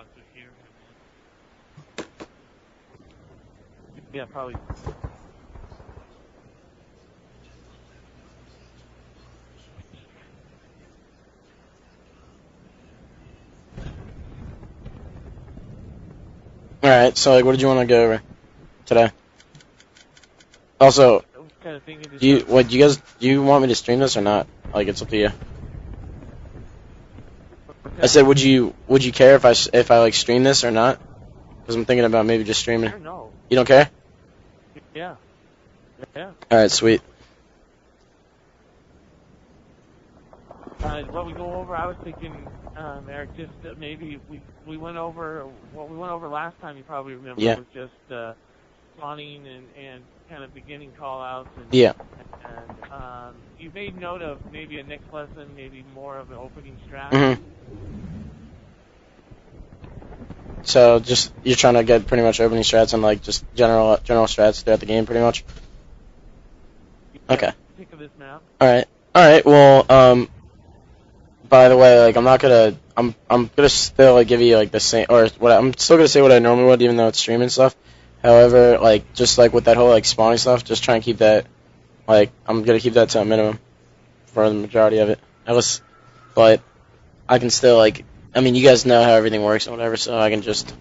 to hear him. Yeah, probably. Alright, so like, what did you want to go over today? Also, Kind of thinking do you want me to stream this or not? Like, it's up to you. I said, would you care if I like stream this or not? Because I'm thinking about maybe just streaming. Sure, no. You don't care? Yeah. Yeah. Alright, sweet. What we go over, I was thinking, Eric, just maybe we went over what we went over last time. You probably remember Yeah. was just spawning and kind of beginning call-outs. And, Yeah. And you made note of maybe a next lesson, maybe more of an opening strat. Mhm. So just you're trying to get pretty much opening strats and like just general strats throughout the game, pretty much. Okay. Pick of this map. All right. Well, by the way, like I'm gonna still like give you like the same, or what I'm still gonna say what I normally would, even though it's streaming stuff. However, like just like with that whole like spawning stuff, just try and keep that, like I'm gonna keep that to a minimum for the majority of it. But I can still like, I mean, you guys know how everything works and whatever, so I can just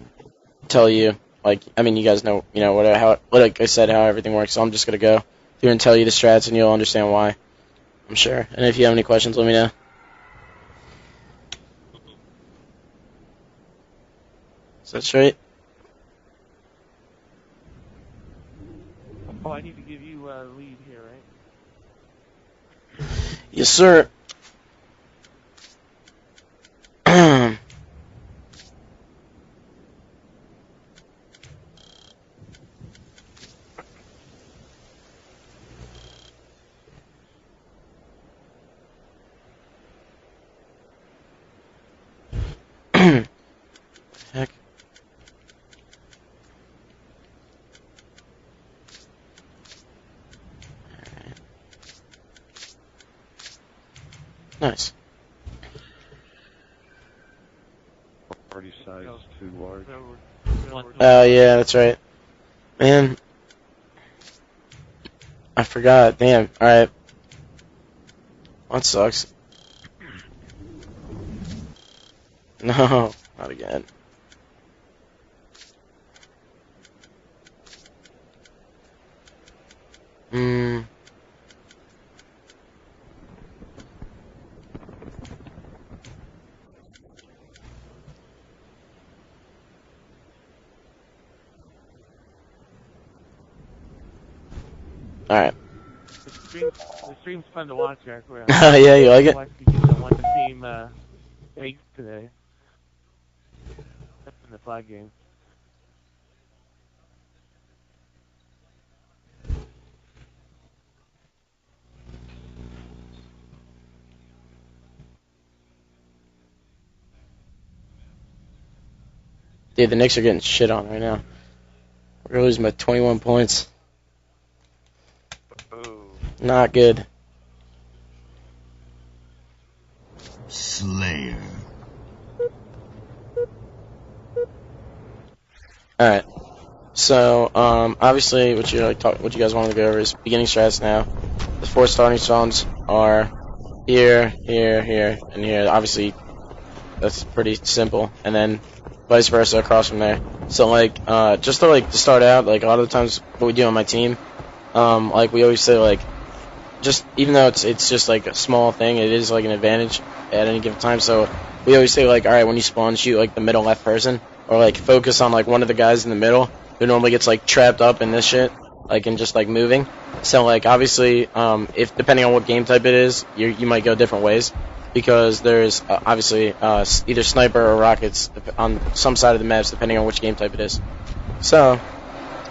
tell you, like, I mean, you guys know, like I said, how everything works. So I'm just gonna go through and tell you the strats, and you'll understand why, I'm sure. And if you have any questions, let me know. Is that straight? Oh, I need to give you a lead here, right? Yes, sir. Heck. Nice. Party size too large. Oh, yeah, that's right. Man. I forgot. Damn. Alright. That sucks. No, not again. Alright. The stream's fun to watch, Eric. Yeah, you like it? Watch the one team take today in the flag game. Dude, the Knicks are getting shit on right now. We're losing by 21 points. Oh. Not good. Slayer. Alright. So, obviously, what you guys wanted to go over is beginning strats now. The 4 starting zones are here, here, here, and here. Obviously, that's pretty simple. And then vice versa across from there. So, like, just to start out, like, a lot of the times what we do on my team, like, we always say, like, just, even though it's just, like, a small thing, it is, like, an advantage at any given time. So, we always say, like, alright, when you spawn, shoot, like, the middle left person. Or, like, focus on, like, one of the guys in the middle who normally gets, like, trapped up in this shit, like, and just, like, moving. So, like, obviously, if depending on what game type it is, you might go different ways. Because there's, obviously, either sniper or rockets on some side of the maps, depending on which game type it is. So,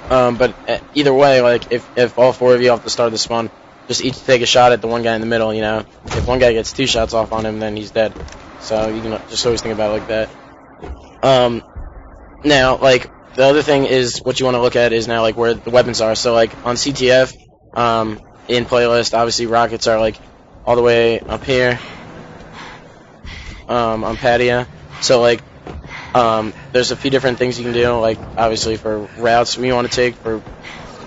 but either way, like, if all 4 of you off the start of the spawn, just each take a shot at the one guy in the middle, you know. If one guy gets 2 shots off on him, then he's dead. So, you can just always think about it like that. Now, like, the other thing is, what you want to look at is now, like, where the weapons are. So, like, on CTF, in playlist, obviously, rockets are, like, all the way up here, on patio. So, like, There's a few different things you can do, like obviously for routes you want to take,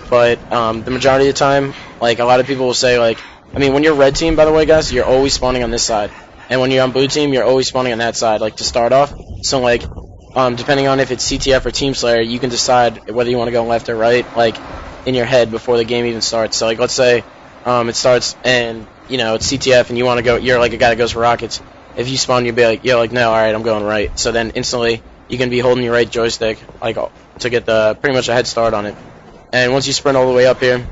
but the majority of the time, like a lot of people will say, like, I mean, when you're red team, by the way, guys, you're always spawning on this side, and when you're on blue team, you're always spawning on that side, like to start off. So like, depending on if it's CTF or Team Slayer, you can decide whether you want to go left or right, like in your head before the game even starts. So like, let's say it starts and it's CTF and you want to go, you're like a guy that goes for rockets. If you spawn, you'll be like, yo, like, no, all right, I'm going right. So then instantly you can be holding your right joystick, like, to get pretty much a head start on it. And once you sprint all the way up here,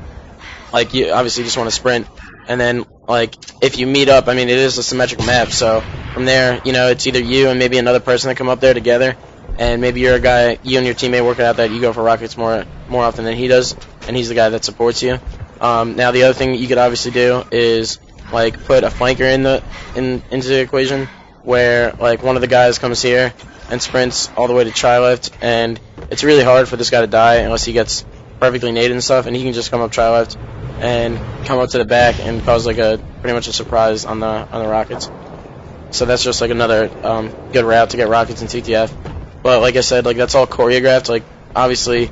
like, you obviously just want to sprint. And then, like, if you meet up, I mean, it is a symmetrical map. So from there, it's either you and maybe another person that come up there together. And maybe you're a guy, you and your teammate work it out that you go for rockets more often than he does. And he's the guy that supports you. Now, the other thing you could obviously do is, like, put a flanker into the equation where, like, one of the guys comes here and sprints all the way to tri-left, and it's really hard for this guy to die unless he gets perfectly naded and stuff, and he can just come up tri-left and come up to the back and cause, like, pretty much a surprise on the rockets. So that's just, like, another good route to get rockets in TTF. But like I said, like, that's all choreographed. Like, obviously,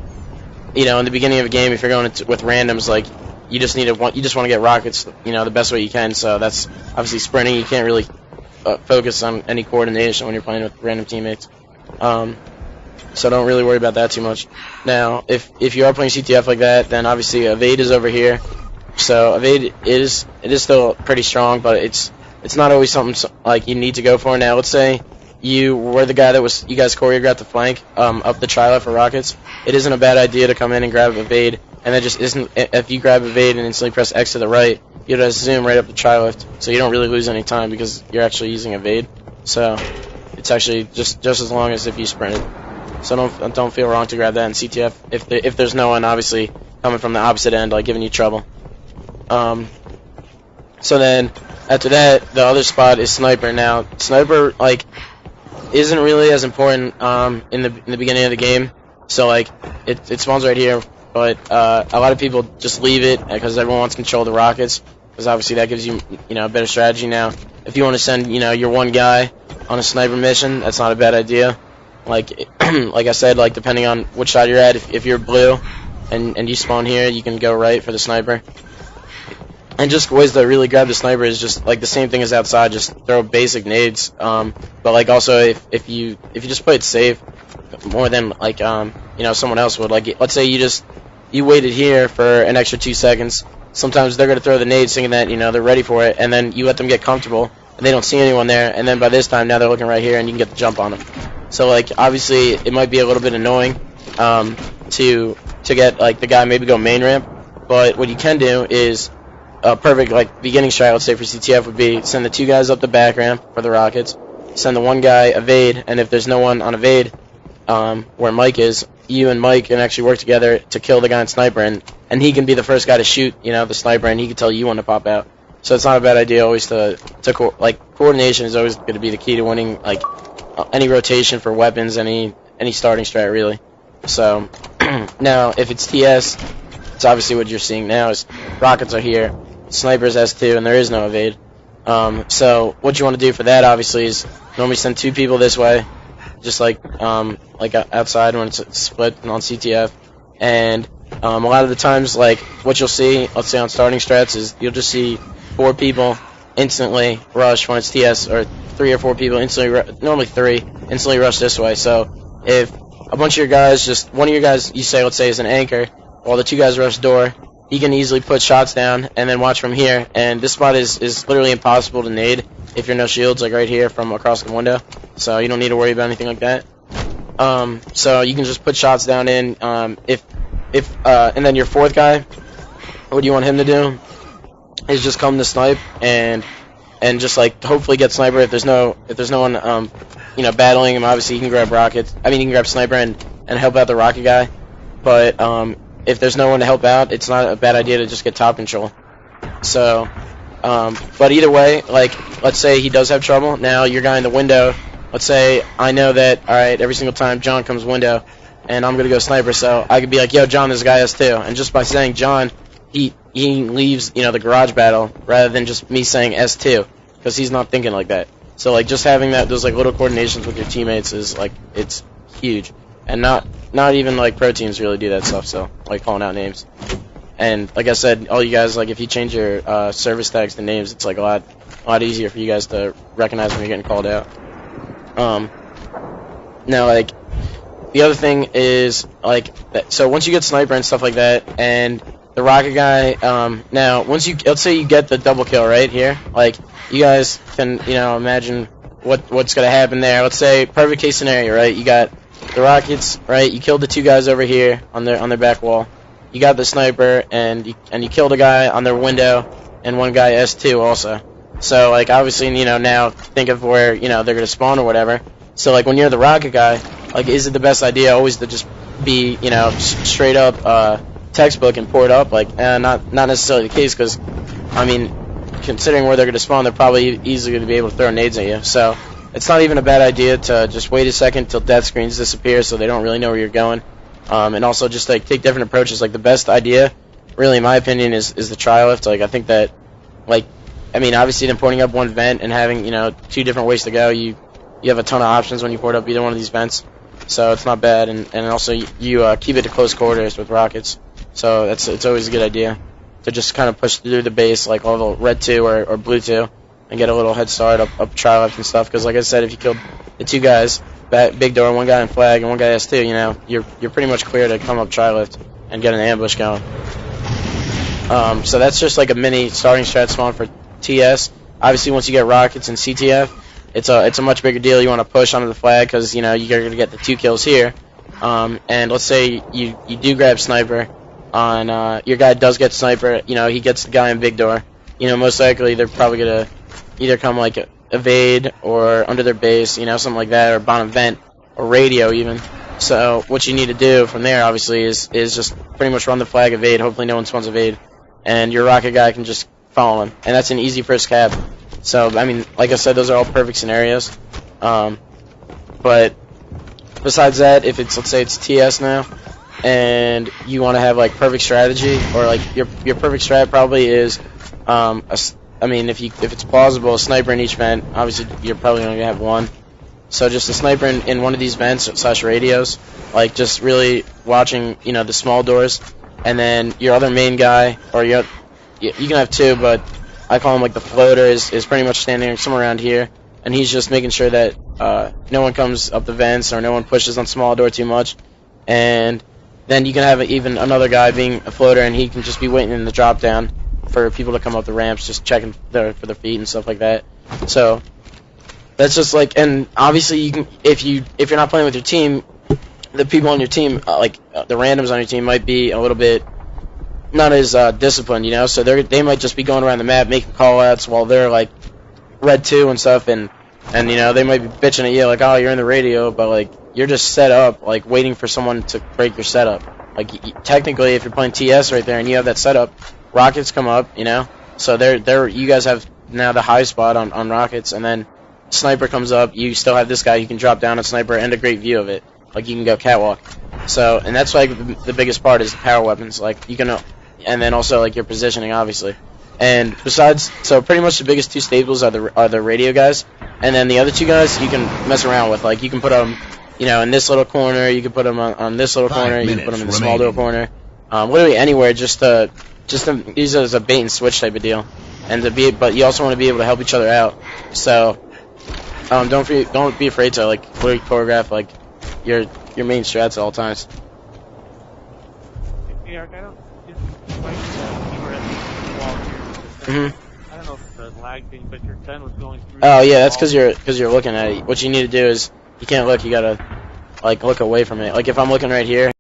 in the beginning of a game, if you're going with randoms, like, you just want to get rockets, the best way you can. So that's obviously sprinting. You can't really focus on any coordination when you're playing with random teammates. So don't really worry about that too much. Now, if you are playing CTF like that, then obviously evade is over here. So evade is still pretty strong, but it's not always something like you need to go for. Now, let's say you were the guy you guys choreographed the flank up the tri-left for rockets. It isn't a bad idea to come in and grab evade. And that just isn't. If you grab evade and instantly press X to the right, you just zoom right up the tri-left, so you don't really lose any time because you're actually using evade. So it's actually just as long as if you sprinted. So don't feel wrong to grab that in CTF if there's no one obviously coming from the opposite end, like giving you trouble. So then after that, the other spot is sniper. Now sniper like isn't really as important in the beginning of the game. So like it spawns right here. But a lot of people just leave it because everyone wants to control the rockets. Because obviously that gives you, a better strategy. Now, if you want to send, your one guy on a sniper mission, that's not a bad idea. Like, like I said, like depending on which side you're at, if you're blue and you spawn here, you can go right for the sniper. And just ways to really grab the sniper is just like the same thing as outside. Just throw basic nades. But like also if you just play it safe, more than like someone else would. Like, let's say you waited here for an extra 2 seconds. Sometimes they're gonna throw the nade, thinking that they're ready for it, and then you let them get comfortable, and they don't see anyone there, and then by this time now they're looking right here, and you can get the jump on them. So like obviously it might be a little bit annoying to get like the guy maybe go main ramp, but what you can do is a perfect like beginning strat, let's say for CTF, would be send the 2 guys up the back ramp for the rockets, send the 1 guy evade, and if there's no one on evade where Mike is, you and Mike can actually work together to kill the guy in sniper, and he can be the first guy to shoot, the sniper, and he can tell you when to pop out. So it's not a bad idea always like coordination is always going to be the key to winning like any rotation for weapons, any starting strat really. So now if it's TS, it's obviously what you're seeing now is rockets are here, snipers S2, and there is no evade. So what you want to do for that obviously is normally send 2 people this way, just like outside when it's split on CTF, and a lot of the times like what you'll see, let's say on starting strats, is you'll just see 4 people instantly rush when it's TS, or 3 or 4 people instantly, normally 3, instantly rush this way. So if a bunch of your guys, just one of your guys, you say, let's say is an anchor, while the 2 guys rush door, he can easily put shots down and then watch from here, and this spot is literally impossible to nade if you're no shields, like right here from across the window. So you don't need to worry about anything like that. So you can just put shots down in. And then your 4th guy, what do you want him to do? Is just come to snipe and just like hopefully get sniper. If there's no one battling him, obviously you can grab rockets. I mean you can grab sniper and help out the rocket guy. But if there's no one to help out, it's not a bad idea to just get top control. So. But either way, like, let's say he does have trouble. Now, your guy in the window, let's say I know that, alright, every single time John comes window, and I'm going to go sniper, so I could be like, yo, John, this guy has 2. And just by saying John, he leaves, the garage battle, rather than just me saying S2, because he's not thinking like that. So like just having those like little coordinations with your teammates is like it's huge, and not even like pro teams really do that stuff. So like calling out names, and like I said, all you guys, like if you change your service tags to names, it's like a lot easier for you guys to recognize when you're getting called out. Now like the other thing is like so once you get sniper and stuff like that, and the rocket guy, now once let's say you get the double kill right here, like you guys can imagine what's gonna happen there. Let's say perfect case scenario, right? You got the rockets, right? You killed the two guys over here on their back wall. You got the sniper, and you killed a guy on their window, and one guy S2 also. So like obviously now think of where they're gonna spawn or whatever. So like when you're the rocket guy, like is it the best idea always to just be straight up textbook and pour it up? Like not necessarily the case, because I mean considering where they're gonna spawn, they're probably easily gonna be able to throw nades at you. So it's not even a bad idea to just wait a second till death screens disappear so they don't really know where you're going. And also just like take different approaches. Like the best idea, really in my opinion, is the tri-lift. Like I think that, like, I mean obviously then porting up one vent and having two different ways to go, you have a ton of options when you port up either one of these vents. So it's not bad, and also you keep it to close quarters with rockets. So it's always a good idea to just kind of push through the base like all the red 2 or blue 2 and get a little head start up tri-lift and stuff. Because like I said, if you killed the two guys, big door, one guy in flag and one guy S2, you're pretty much clear to come up tri-lift and get an ambush going. So that's just like a mini starting strat spawn for TS. Obviously once you get rockets and CTF, it's a much bigger deal. You want to push onto the flag because you're going to get the 2 kills here. And let's say you do grab sniper on your guy does get sniper. He gets the guy in big door. Most likely they're probably going to either come like evade or under their base, something like that, or bottom vent or radio even. So what you need to do from there obviously is just pretty much run the flag, evade. Hopefully no one spawns evade, and your rocket guy can just follow him, and that's an easy first cap. So I mean, like I said, those are all perfect scenarios. But besides that, if it's, let's say it's TS now, and you want to have like perfect strategy, or like your perfect strat probably is, I mean, if it's plausible, a sniper in each vent. Obviously, you're probably only gonna have one. So just a sniper in one of these vents / radios, like just really watching, the small doors, and then your other main guy, or you can have 2, but I call him like the floater, is pretty much standing somewhere around here, and he's just making sure that no one comes up the vents or no one pushes on small door too much. And then you can have even another guy being a floater, and he can just be waiting in the drop down for people to come up the ramps, just checking for their feet and stuff like that. So that's just like, and obviously you can, if you're not playing with your team, the people on your team, the randoms on your team, might be a little bit not as disciplined, so they might just be going around the map making call-outs while they're like red 2 and stuff, and they might be bitching at you like, oh, you're in the radio, but like you're just set up like waiting for someone to break your setup. Like technically, if you're playing TS right there and you have that setup, rockets come up, so you guys have now the high spot on rockets, and then sniper comes up, you still have this guy, you can drop down a sniper and a great view of it, like you can go catwalk. So, and that's like the biggest part is the power weapons, like you can, and then also like your positioning obviously. And besides, so pretty much the biggest 2 staples are the radio guys, and then the other 2 guys you can mess around with, like you can put them in this little corner, you can put them on this little corner, you can put them in the small door corner, literally anywhere, just to use it as a bait and switch type of deal, and but you also want to be able to help each other out. So don't be afraid to like literally choreograph like your main strats at all times. Eric, I don't just like you were at the wall here. I don't know if it's a lag thing, but your gun was going through. Oh yeah, that's because you're looking at it. What you need to do is you can't look. You gotta like look away from it. Like if I'm looking right here.